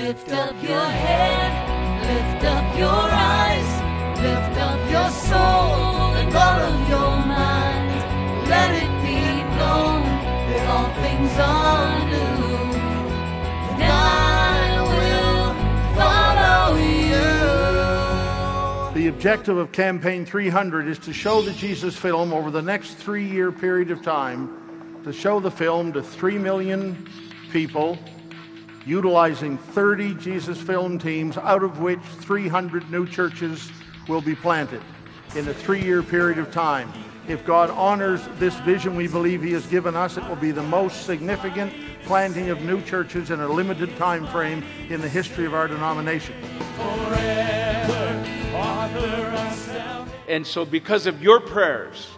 Lift up your head, lift up your eyes, lift up your soul and all of your mind. Let it be known that all things are new, and I will follow you. The objective of Campaign 300 is to show the Jesus film over the next 3-year period of time, to show the film to 3 million people, utilizing 30 Jesus film teams, out of which 300 new churches will be planted in a 3-year period of time. If God honors this vision we believe He has given us, it will be the most significant planting of new churches in a limited time frame in the history of our denomination. And so because of your prayers,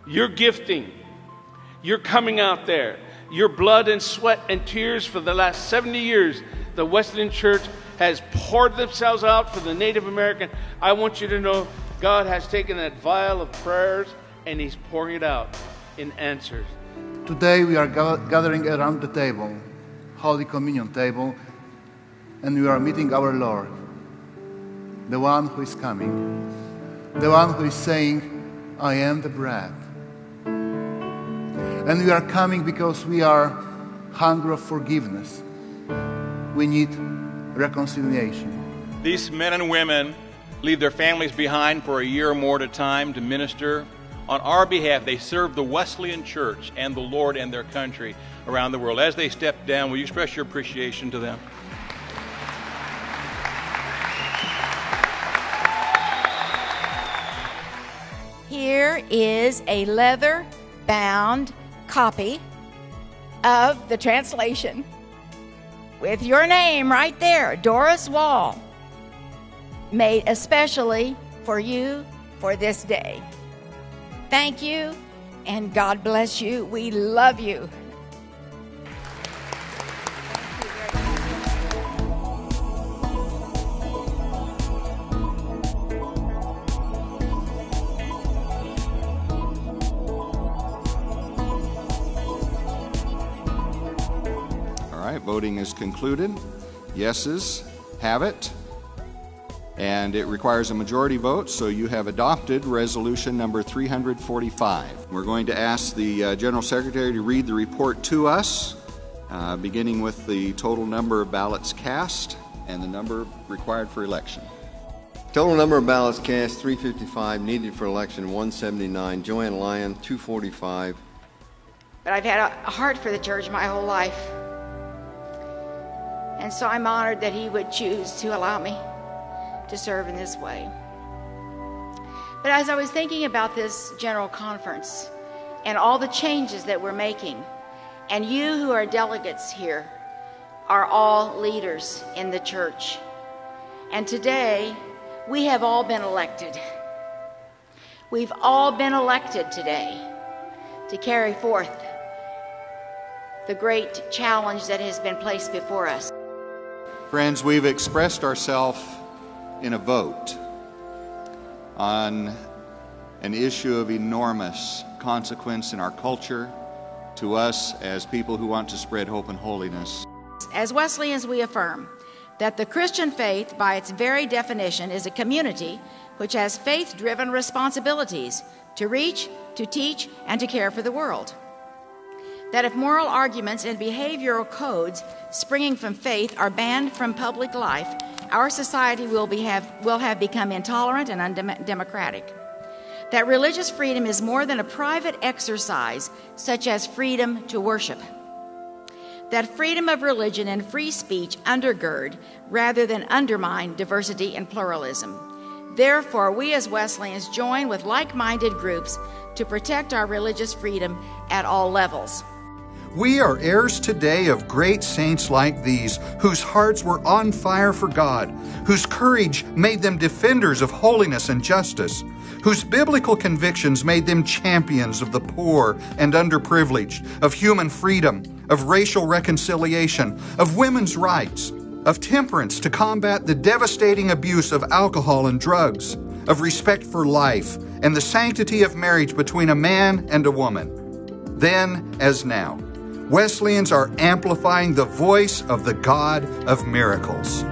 your gifting, your coming out there, your blood and sweat and tears for the last 70 years, the Wesleyan Church has poured themselves out for the Native American. I want you to know God has taken that vial of prayers and He's pouring it out in answers. Today we are gathering around the table, Holy Communion table, and we are meeting our Lord, the one who is coming, the one who is saying, I am the bread. And we are coming because we are hungry of forgiveness. We need reconciliation. These men and women leave their families behind for a year or more at a time to minister. On our behalf, they serve the Wesleyan Church and the Lord and their country around the world. As they step down, will you express your appreciation to them? Here is a leather-bound copy of the translation with your name right there, Doris Wall, made especially for you for this day. Thank you, and God bless you. We love you. Voting is concluded. Yeses have it. And it requires a majority vote, so you have adopted resolution number 345. We're going to ask the General Secretary to read the report to us, beginning with the total number of ballots cast and the number required for election. Total number of ballots cast, 355. Needed for election, 179. Joanne Lyon, 245. But I've had a heart for the church my whole life. And so I'm honored that He would choose to allow me to serve in this way. But as I was thinking about this general conference and all the changes that we're making, and you who are delegates here are all leaders in the church. And today, we have all been elected. We've all been elected today to carry forth the great challenge that has been placed before us. Friends, we've expressed ourselves in a vote on an issue of enormous consequence in our culture, to us as people who want to spread hope and holiness. As Wesleyans, we affirm that the Christian faith, by its very definition, is a community which has faith-driven responsibilities to reach, to teach, and to care for the world. That if moral arguments and behavioral codes springing from faith are banned from public life, our society will have become intolerant and undemocratic. That religious freedom is more than a private exercise, such as freedom to worship. That freedom of religion and free speech undergird rather than undermine diversity and pluralism. Therefore, we as Wesleyans join with like-minded groups to protect our religious freedom at all levels. We are heirs today of great saints like these, whose hearts were on fire for God, whose courage made them defenders of holiness and justice, whose biblical convictions made them champions of the poor and underprivileged, of human freedom, of racial reconciliation, of women's rights, of temperance to combat the devastating abuse of alcohol and drugs, of respect for life and the sanctity of marriage between a man and a woman. Then, as now, Wesleyans are amplifying the voice of the God of miracles.